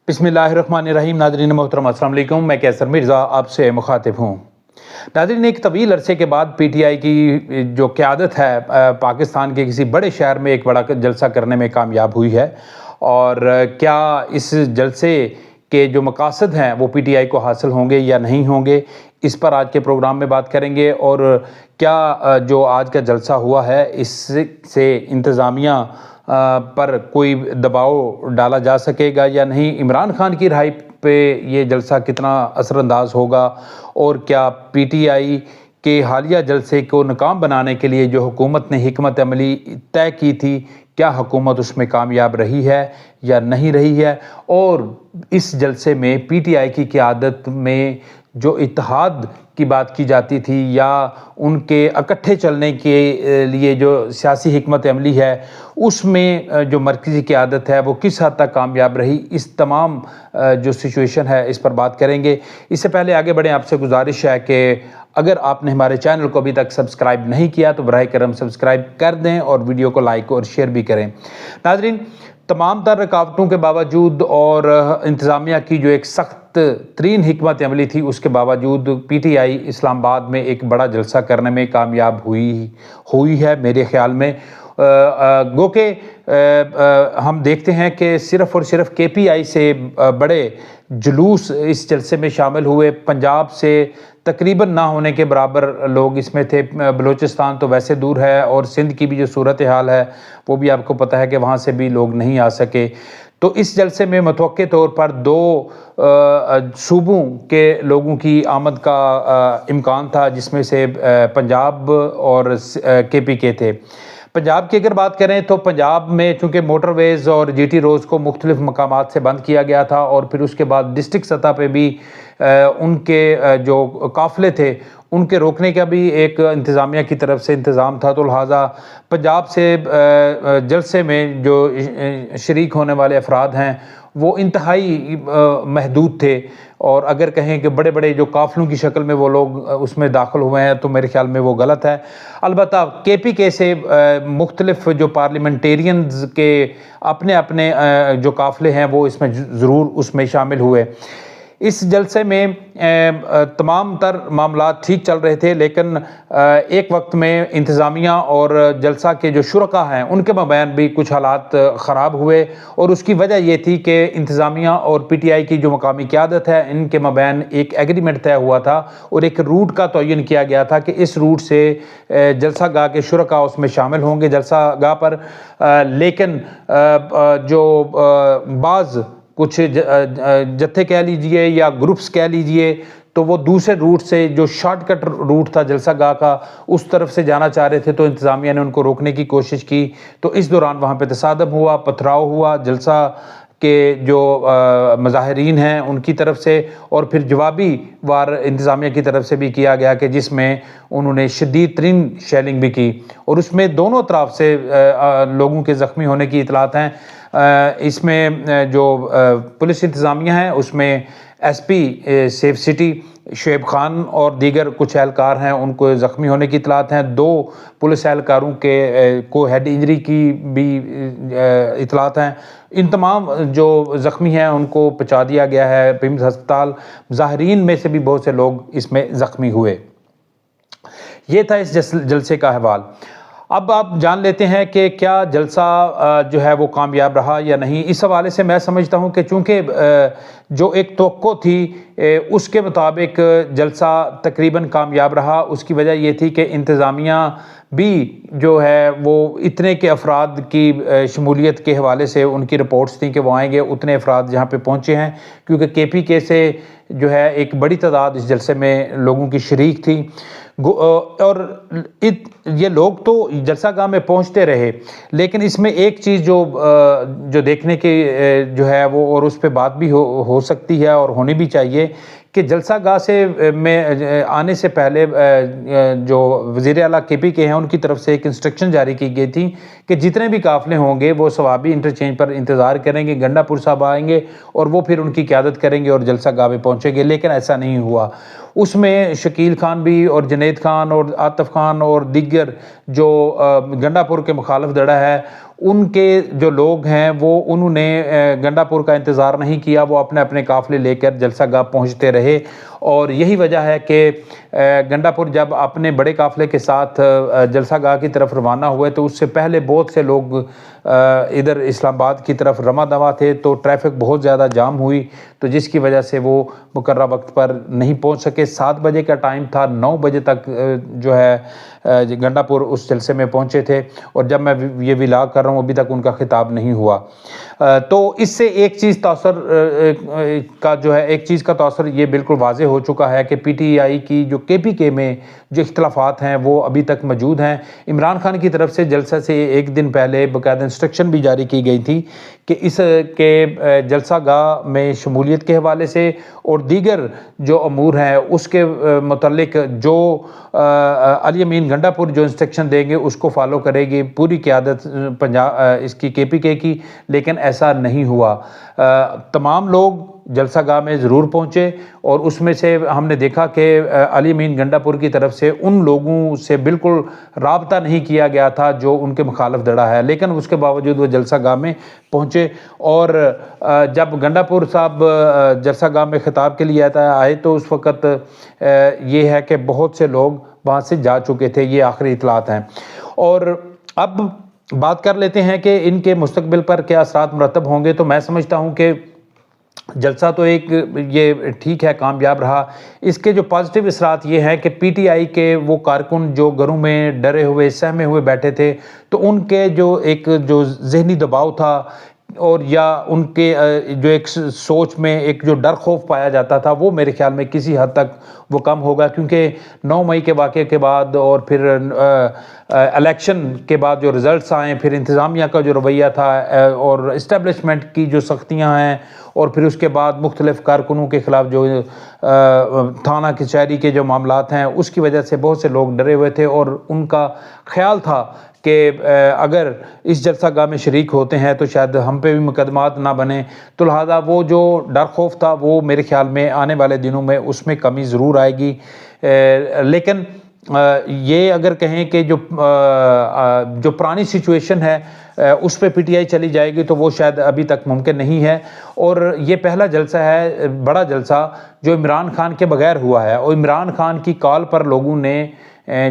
بسم اللہ الرحمن الرحیم۔ ناظرین محترم السلام علیکم، میں کیسر مرزا آپ سے مخاطب ہوں۔ ناظرین، ایک طویل عرصے کے بعد پی ٹی آئی کی جو قیادت ہے پاکستان کے کسی بڑے شہر میں ایک بڑا جلسہ کرنے میں کامیاب ہوئی ہے، اور کیا اس جلسے کے جو مقاصد ہیں وہ پی ٹی آئی کو حاصل ہوں گے یا نہیں ہوں گے، اس پر آج کے پروگرام میں بات کریں گے۔ اور کیا جو آج کا جلسہ ہوا ہے اس سے انتظامیہ پر کوئی دباؤ ڈالا جا سکے گا یا نہیں، عمران خان کی رہائی پہ یہ جلسہ کتنا اثر انداز ہوگا، اور کیا پی ٹی آئی کے حالیہ جلسے کو ناکام بنانے کے لیے جو حکومت نے حکمت عملی طے کی تھی، کیا حکومت اس میں کامیاب رہی ہے یا نہیں رہی ہے، اور اس جلسے میں پی ٹی آئی کی قیادت میں جو اتحاد کی بات کی جاتی تھی یا ان کے اکٹھے چلنے کے لیے جو سیاسی حکمت عملی ہے، اس میں جو مرکزی قیادت ہے وہ کس حد تک کامیاب رہی، اس تمام جو سچویشن ہے اس پر بات کریں گے۔ اس سے پہلے آگے بڑھیں، آپ سے گزارش ہے کہ اگر آپ نے ہمارے چینل کو ابھی تک سبسکرائب نہیں کیا تو براہ کرم سبسکرائب کر دیں اور ویڈیو کو لائک اور شیئر بھی کریں۔ ناظرین، تمام تر رکاوٹوں کے باوجود اور انتظامیہ کی جو ایک سخت ترین حکمت عملی تھی اس کے باوجود پی ٹی آئی اسلام آباد میں ایک بڑا جلسہ کرنے میں کامیاب ہوئی ہے میرے خیال میں۔ گو کہ ہم دیکھتے ہیں کہ صرف اور صرف کے پی آئی سے بڑے جلوس اس جلسے میں شامل ہوئے، پنجاب سے تقریباً نہ ہونے کے برابر لوگ اس میں تھے۔ بلوچستان تو ویسے دور ہے، اور سندھ کی بھی جو صورتحال ہے وہ بھی آپ کو پتہ ہے کہ وہاں سے بھی لوگ نہیں آ سکے۔ تو اس جلسے میں متوقع طور پر دو صوبوں کے لوگوں کی آمد کا امکان تھا، جس میں سے پنجاب اور کے پی کے تھے۔ پنجاب کی اگر بات کریں تو پنجاب میں چونکہ موٹر ویز اور جی ٹی روز کو مختلف مقامات سے بند کیا گیا تھا، اور پھر اس کے بعد ڈسٹرکٹ سطح پہ بھی ان کے جو قافلے تھے ان کے روکنے کا بھی ایک انتظامیہ کی طرف سے انتظام تھا، تو لہٰذا پنجاب سے جلسے میں جو شریک ہونے والے افراد ہیں وہ انتہائی محدود تھے، اور اگر کہیں کہ بڑے بڑے جو قافلوں کی شکل میں وہ لوگ اس میں داخل ہوئے ہیں تو میرے خیال میں وہ غلط ہے۔ البتہ کے پی کے سے مختلف جو پارلیمنٹیرینز کے اپنے اپنے جو قافلے ہیں وہ اس میں ضرور اس میں شامل ہوئے۔ اس جلسے میں تمام تر معاملات ٹھیک چل رہے تھے، لیکن ایک وقت میں انتظامیہ اور جلسہ کے جو شرکاء ہیں ان کے مابین بھی کچھ حالات خراب ہوئے، اور اس کی وجہ یہ تھی کہ انتظامیہ اور پی ٹی آئی کی جو مقامی قیادت ہے ان کے مابین ایک ایگریمنٹ طے ہوا تھا، اور ایک روٹ کا تعین کیا گیا تھا کہ اس روٹ سے جلسہ گاہ کے شرکاء اس میں شامل ہوں گے جلسہ گاہ پر، لیکن جو بعض کچھ جتھے کہہ لیجئے یا گروپس کہہ لیجئے تو وہ دوسرے روٹ سے جو شارٹ کٹ روٹ تھا جلسہ گاہ کا اس طرف سے جانا چاہ رہے تھے، تو انتظامیہ نے ان کو روکنے کی کوشش کی، تو اس دوران وہاں پہ تصادم ہوا، پتھراؤ ہوا جلسہ کے جو مظاہرین ہیں ان کی طرف سے، اور پھر جوابی وار انتظامیہ کی طرف سے بھی کیا گیا کہ جس میں انہوں نے شدید ترین شیلنگ بھی کی، اور اس میں دونوں طرف سے لوگوں کے زخمی ہونے کی اطلاعات ہیں۔ اس میں جو پولیس انتظامیہ ہیں اس میں S P safe city Shoaib Khan اور دیگر کچھ اہلکار ہیں، ان کو زخمی ہونے کی اطلاعات ہیں۔ دو پولیس اہلکاروں کو ہیڈ انجری کی بھی اطلاعات ہیں۔ ان تمام جو زخمی ہیں ان کو پہنچا دیا گیا ہے پیمز ہسپتال۔ مظاہرین میں سے بھی بہت سے لوگ اس میں زخمی ہوئے۔ یہ تھا اس جلسے کا احوال۔ اب آپ جان لیتے ہیں کہ کیا جلسہ جو ہے وہ کامیاب رہا یا نہیں۔ اس حوالے سے میں سمجھتا ہوں کہ چونکہ جو ایک توقع تھی اس کے مطابق جلسہ تقریباً کامیاب رہا، اس کی وجہ یہ تھی کہ انتظامیہ بھی جو ہے وہ اتنے کے افراد کی شمولیت کے حوالے سے ان کی رپورٹس تھیں کہ وہ آئیں گے، اتنے افراد جہاں پہ پہنچے ہیں، کیونکہ کے پی کے سے جو ہے ایک بڑی تعداد اس جلسے میں لوگوں کی شریک تھی، اور یہ لوگ تو جلسہ گاہ میں پہنچتے رہے، لیکن اس میں ایک چیز جو دیکھنے کی جو ہے وہ، اور اس پہ بات بھی ہو سکتی ہے اور ہونی بھی چاہیے، کہ جلسہ گاہ سے میں آنے سے پہلے جو وزیر اعلیٰ کے پی کے ہیں ان کی طرف سے ایک انسٹرکشن جاری کی گئی تھی کہ جتنے بھی قافلے ہوں گے وہ ثوابی انٹرچینج پر انتظار کریں گے، گنڈا پور صاحب آئیں گے اور وہ پھر ان کی قیادت کریں گے اور جلسہ گاہ میں پہنچیں گے، لیکن ایسا نہیں ہوا۔ اس میں شکیل خان بھی اور جنید خان اور عاطف خان اور دیگر جو گنڈا پور کے مخالف دھڑا ہے ان کے جو لوگ ہیں وہ انہوں نے گنڈا پور کا انتظار نہیں کیا، وہ اپنے اپنے قافلے لے کر جلسہ گاہ پہنچتے رہے، اور یہی وجہ ہے کہ گنڈا پور جب اپنے بڑے قافلے کے ساتھ جلسہ گاہ کی طرف روانہ ہوئے تو اس سے پہلے بہت سے لوگ ادھر اسلام آباد کی طرف رواں دواں تھے، تو ٹریفک بہت زیادہ جام ہوئی، تو جس کی وجہ سے وہ مقررہ وقت پر نہیں پہنچ سکے۔ 7 بجے کا ٹائم تھا، 9 بجے تک جو ہے گنڈا پور اس جلسے میں پہنچے تھے، اور جب میں یہ ولاگ کر رہا ہوں ابھی تک ان کا خطاب نہیں ہوا۔ تو اس سے ایک چیز کا تاثر یہ بالکل واضح ہو چکا ہے کہ پی ٹی آئی کی جو کے پی کے میں جو اختلافات ہیں وہ ابھی تک موجود ہیں۔ عمران خان کی طرف سے جلسہ سے ایک دن پہلے باقاعدہ انسٹرکشن بھی جاری کی گئی تھی کہ اس کے جلسہ گاہ میں شمولیت کے حوالے سے اور دیگر جو امور ہیں اس کے متعلق جو علی امین گنڈا پور جو انسٹرکشن دیں گے اس کو فالو کرے گی پوری قیادت اس کی کے پی کے کی، لیکن ایسا نہیں ہوا۔ تمام لوگ جلسہ گاہ میں ضرور پہنچے، اور اس میں سے ہم نے دیکھا کہ علی امین گنڈا پور کی طرف سے ان لوگوں سے بالکل رابطہ نہیں کیا گیا تھا جو ان کے مخالف دڑا ہے، لیکن اس کے باوجود وہ جلسہ گاہ میں پہنچے۔ اور جب گنڈا پور صاحب جلسہ گاہ میں خطاب کے لیے آئے تو اس وقت یہ ہے کہ بہت سے لوگ وہاں سے جا چکے تھے، یہ آخری اطلاعات ہیں۔ اور اب بات کر لیتے ہیں کہ ان کے مستقبل پر کیا اثرات مرتب ہوں گے۔ تو میں سمجھتا ہوں کہ جلسہ تو ایک یہ ٹھیک ہے کامیاب رہا، اس کے جو پازیٹیو اثرات یہ ہیں کہ پی ٹی آئی کے وہ کارکن جو گھروں میں ڈرے ہوئے سہمے ہوئے بیٹھے تھے، تو ان کے جو ذہنی دباؤ تھا اور یا ان کے جو ایک سوچ میں ایک جو ڈر خوف پایا جاتا تھا وہ میرے خیال میں کسی حد تک وہ کم ہوگا، کیونکہ 9 مئی کے واقعے کے بعد اور پھر الیکشن کے بعد جو رزلٹس آئے، پھر انتظامیہ کا جو رویہ تھا اور اسٹیبلشمنٹ کی جو سختیاں ہیں، اور پھر اس کے بعد مختلف کارکنوں کے خلاف جو تھانہ کچہری کے جو معاملات ہیں اس کی وجہ سے بہت سے لوگ ڈرے ہوئے تھے، اور ان کا خیال تھا کہ اگر اس جلسہ گاہ میں شریک ہوتے ہیں تو شاید ہم پہ بھی مقدمات نہ بنیں، تو لہٰذا وہ جو ڈر خوف تھا وہ میرے خیال میں آنے والے دنوں میں اس میں کمی ضرور آئے گی۔ لیکن یہ اگر کہیں کہ جو پرانی سچویشن ہے اس پہ پی ٹی آئی چلی جائے گی تو وہ شاید ابھی تک ممکن نہیں ہے، اور یہ پہلا جلسہ ہے بڑا جلسہ جو عمران خان کے بغیر ہوا ہے، اور عمران خان کی کال پر لوگوں نے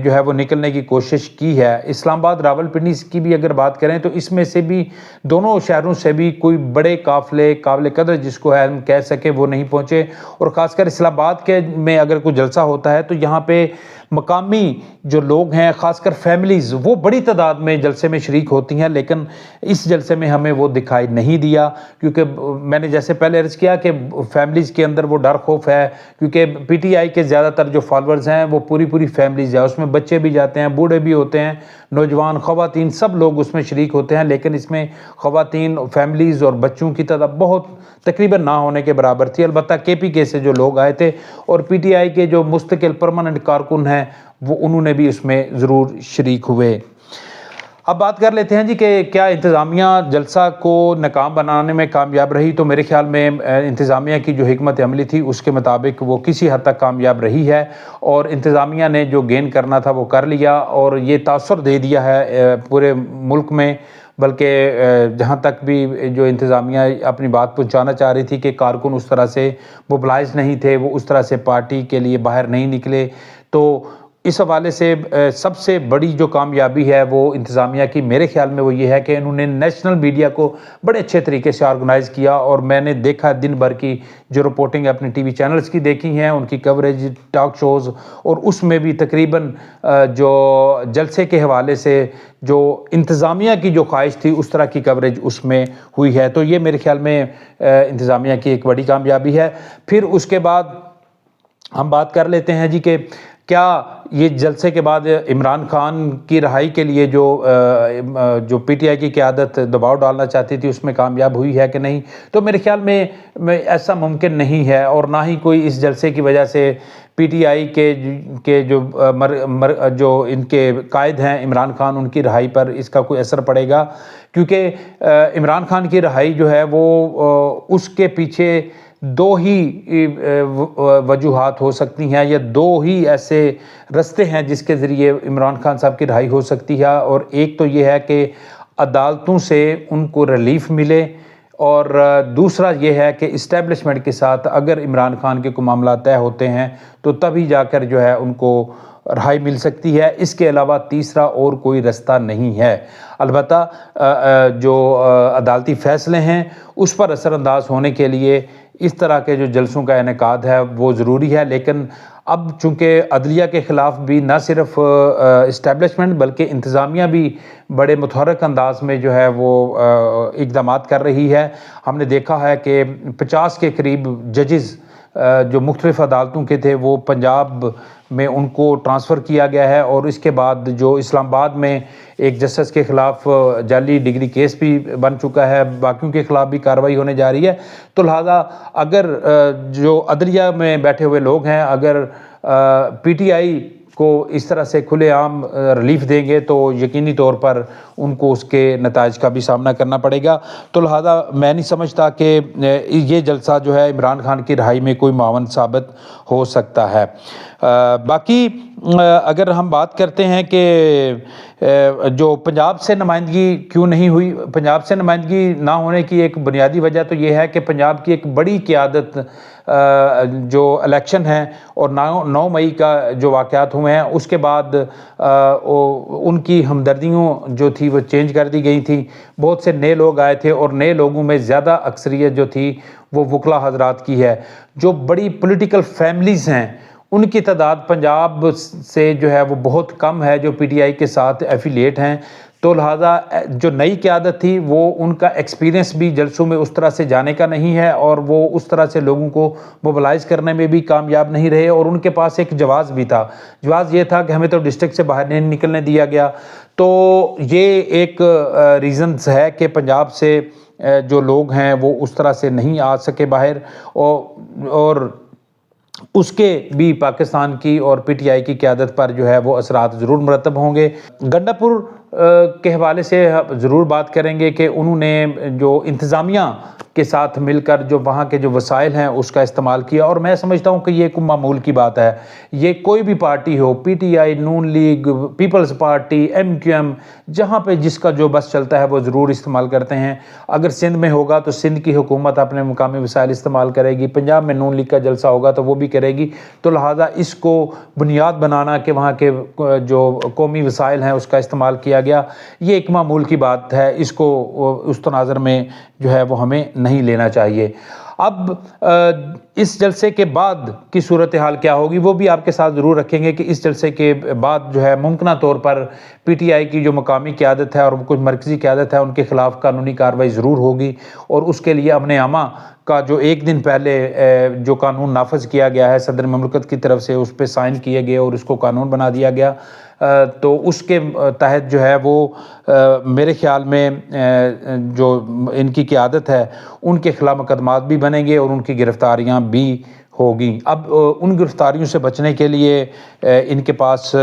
جو ہے وہ نکلنے کی کوشش کی ہے۔ اسلام آباد راولپنڈی کی بھی اگر بات کریں تو اس میں سے بھی دونوں شہروں سے بھی کوئی بڑے قافلے قابل قدر جس کو ہے ہم کہہ سکیں وہ نہیں پہنچے، اور خاص کر اسلام آباد کے میں اگر کوئی جلسہ ہوتا ہے تو یہاں پہ مقامی جو لوگ ہیں خاص کر فیملیز وہ بڑی تعداد میں جلسے میں شریک ہوتی ہیں، لیکن اس جلسے میں ہمیں وہ دکھائی نہیں دیا، کیونکہ میں نے جیسے پہلے عرض کیا کہ فیملیز کے اندر وہ ڈر خوف ہے، کیونکہ پی ٹی آئی کے زیادہ تر جو فالورز ہیں وہ پوری فیملیز ہیں، اس میں بچے بھی جاتے ہیں، بوڑھے بھی ہوتے ہیں، نوجوان، خواتین، سب لوگ اس میں شریک ہوتے ہیں، لیکن اس میں خواتین، فیملیز اور بچوں کی تعداد بہت تقریباً نہ ہونے کے برابر تھی۔ البتہ کے پی کے سے جو لوگ آئے تھے اور پی ٹی آئی کے جو مستقل پرماننٹ کارکن ہیں وہ انہوں نے بھی اس میں ضرور شریک ہوئے۔ اب بات کر لیتے ہیں جی کہ کیا انتظامیہ جلسہ کو ناکام بنانے میں کامیاب رہی۔ تو میرے خیال میں انتظامیہ کی جو حکمت عملی تھی اس کے مطابق وہ کسی حد تک کامیاب رہی ہے، اور انتظامیہ نے جو گین کرنا تھا وہ کر لیا، اور یہ تاثر دے دیا ہے پورے ملک میں۔ بلکہ جہاں تک بھی جو انتظامیہ اپنی بات پہنچانا چاہ رہی تھی کہ کارکن اس طرح سے موبلائز نہیں تھے، وہ اس طرح سے پارٹی کے لیے باہر نہیں نکلے، تو اس حوالے سے سب سے بڑی جو کامیابی ہے وہ انتظامیہ کی میرے خیال میں وہ یہ ہے کہ انہوں نے نیشنل میڈیا کو بڑے اچھے طریقے سے آرگنائز کیا، اور میں نے دیکھا دن بھر کی جو رپورٹنگ اپنے ٹی وی چینلز کی دیکھی ہیں، ان کی کوریج، ٹاک شوز، اور اس میں بھی تقریباً جو جلسے کے حوالے سے جو انتظامیہ کی جو خواہش تھی اس طرح کی کوریج اس میں ہوئی ہے، تو یہ میرے خیال میں انتظامیہ کی ایک بڑی کامیابی ہے۔ پھر اس کے بعد ہم بات کر لیتے ہیں جی کہ کیا یہ جلسے کے بعد عمران خان کی رہائی کے لیے جو پی ٹی آئی کی قیادت دباؤ ڈالنا چاہتی تھی اس میں کامیاب ہوئی ہے کہ نہیں۔ تو میرے خیال میں ایسا ممکن نہیں ہے، اور نہ ہی کوئی اس جلسے کی وجہ سے پی ٹی آئی کے جو ان کے قائد ہیں عمران خان، ان کی رہائی پر اس کا کوئی اثر پڑے گا، کیونکہ عمران خان کی رہائی جو ہے وہ اس کے پیچھے دو ہی وجوہات ہو سکتی ہیں، یا دو ہی ایسے رستے ہیں جس کے ذریعے عمران خان صاحب کی رہائی ہو سکتی ہے، اور ایک تو یہ ہے کہ عدالتوں سے ان کو ریلیف ملے، اور دوسرا یہ ہے کہ اسٹیبلشمنٹ کے ساتھ اگر عمران خان کے کوئی معاملات طے ہوتے ہیں تو تبھی جا کر جو ہے ان کو رہائی مل سکتی ہے۔ اس کے علاوہ تیسرا اور کوئی رستہ نہیں ہے۔ البتہ جو عدالتی فیصلے ہیں اس پر اثر انداز ہونے کے لیے اس طرح کے جو جلسوں کا انعقاد ہے وہ ضروری ہے، لیکن اب چونکہ عدلیہ کے خلاف بھی نہ صرف اسٹیبلشمنٹ بلکہ انتظامیہ بھی بڑے متحرک انداز میں جو ہے وہ اقدامات کر رہی ہے۔ ہم نے دیکھا ہے کہ 50 کے قریب ججز جو مختلف عدالتوں کے تھے وہ پنجاب میں ان کو ٹرانسفر کیا گیا ہے، اور اس کے بعد جو اسلام آباد میں ایک جسٹس کے خلاف جعلی ڈگری کیس بھی بن چکا ہے، باقیوں کے خلاف بھی کارروائی ہونے جا رہی ہے۔ تو لہٰذا اگر جو عدلیہ میں بیٹھے ہوئے لوگ ہیں اگر پی ٹی آئی کو اس طرح سے کھلے عام ریلیف دیں گے تو یقینی طور پر ان کو اس کے نتائج کا بھی سامنا کرنا پڑے گا۔ تو لہٰذا میں نہیں سمجھتا کہ یہ جلسہ جو ہے عمران خان کی رہائی میں کوئی معاون ثابت ہو سکتا ہے۔ باقی اگر ہم بات کرتے ہیں کہ جو پنجاب سے نمائندگی کیوں نہیں ہوئی، پنجاب سے نمائندگی نہ ہونے کی ایک بنیادی وجہ تو یہ ہے کہ پنجاب کی ایک بڑی قیادت جو الیکشن ہے اور 9 مئی کا جو واقعات ہوئے ہیں اس کے بعد ان کی ہمدردیوں جو تھی وہ چینج کر دی گئی تھیں، بہت سے نئے لوگ آئے تھے، اور نئے لوگوں میں زیادہ اکثریت جو تھی وہ وکلا حضرات کی ہے۔ جو بڑی پولیٹیکل فیملیز ہیں ان کی تعداد پنجاب سے جو ہے وہ بہت کم ہے جو پی ٹی آئی کے ساتھ ایفیلیٹ ہیں۔ تو لہٰذا جو نئی قیادت تھی وہ ان کا ایکسپیرینس بھی جلسوں میں اس طرح سے جانے کا نہیں ہے، اور وہ اس طرح سے لوگوں کو موبلائز کرنے میں بھی کامیاب نہیں رہے، اور ان کے پاس ایک جواز بھی تھا۔ جواز یہ تھا کہ ہمیں تو ڈسٹرکٹ سے باہر نہیں نکلنے دیا گیا۔ تو یہ ایک ریزنز ہے کہ پنجاب سے جو لوگ ہیں وہ اس طرح سے نہیں آ سکے باہر، اور اس کے بھی پاکستان کی اور پی ٹی آئی کی قیادت پر جو ہے وہ اثرات ضرور مرتب ہوں گے۔ گنڈا پور کے حوالے سے ضرور بات کریں گے کہ انہوں نے جو انتظامیہ کے ساتھ مل کر جو وہاں کے جو وسائل ہیں اس کا استعمال کیا، اور میں سمجھتا ہوں کہ یہ کوئی معمول کی بات ہے۔ یہ کوئی بھی پارٹی ہو، P T I, Noon league, peoples party, M Q M, جہاں پہ جس کا جو بس چلتا ہے وہ ضرور استعمال کرتے ہیں۔ اگر سندھ میں ہوگا تو سندھ کی حکومت اپنے مقامی وسائل استعمال کرے گی، پنجاب میں نون لیگ کا جلسہ ہوگا تو وہ بھی کرے گی۔ تو لہٰذا اس کو بنیاد بنانا کہ وہاں کے جو قومی وسائل ہیں اس کا استعمال کیا گیا، یہ ایک معمول کی بات ہے، اس کو اس تناظر میں جو ہے وہ ہمیں نہیں لینا چاہیے۔ اب اس جلسے کے بعد کی صورتحال کیا ہوگی وہ بھی آپ کے ساتھ ضرور رکھیں گے کہ اس جلسے کے بعد جو ہے ممکنہ طور پر پی ٹی آئی کی جو مقامی قیادت ہے اور کچھ مرکزی قیادت ہے ان کے خلاف قانونی کارروائی ضرور ہوگی، اور اس کے لیے امن عامہ کا جو ایک دن پہلے جو قانون نافذ کیا گیا ہے صدر مملکت کی طرف سے، اس پہ سائن کیے گئے اور اس کو قانون بنا دیا گیا، تو اس کے تحت جو ہے وہ میرے خیال میں جو ان کی قیادت ہے ان کے خلاف مقدمات بھی بنیں گے اور ان کی گرفتاریاں بھی ہوگی۔ اب ان گرفتاریوں سے بچنے کے لیے ان کے پاس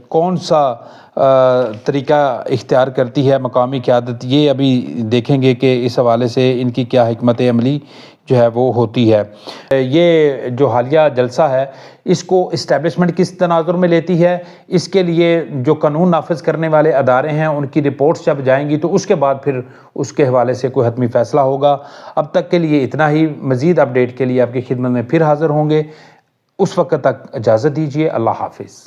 کون سا طریقہ اختیار کرتی ہے مقامی قیادت، یہ ابھی دیکھیں گے کہ اس حوالے سے ان کی کیا حکمت عملی جو ہے وہ ہوتی ہے۔ یہ جو حالیہ جلسہ ہے اس کو اسٹیبلشمنٹ کس تناظر میں لیتی ہے، اس کے لیے جو قانون نافذ کرنے والے ادارے ہیں ان کی رپورٹس جب جائیں گی تو اس کے بعد پھر اس کے حوالے سے کوئی حتمی فیصلہ ہوگا۔ اب تک کے لیے اتنا ہی، مزید اپڈیٹ کے لیے آپ کی خدمت میں پھر حاضر ہوں گے۔ اس وقت تک اجازت دیجیے، اللہ حافظ۔